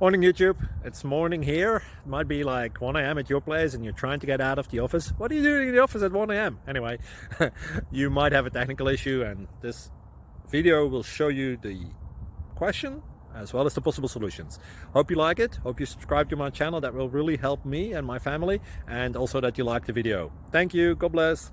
Morning YouTube, it's morning here. It might be like 1 a.m. at your place and you're trying to get out of the office. What are you doing in the office at 1 a.m.? Anyway, you might have a technical issue and this video will show you the question as well as the possible solutions. Hope you like it, hope you subscribe to my channel. That will really help me and my family, and also that you like the video. Thank you, God bless.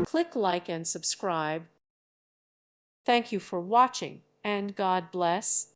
Click like and subscribe. Thank you for watching, and God bless.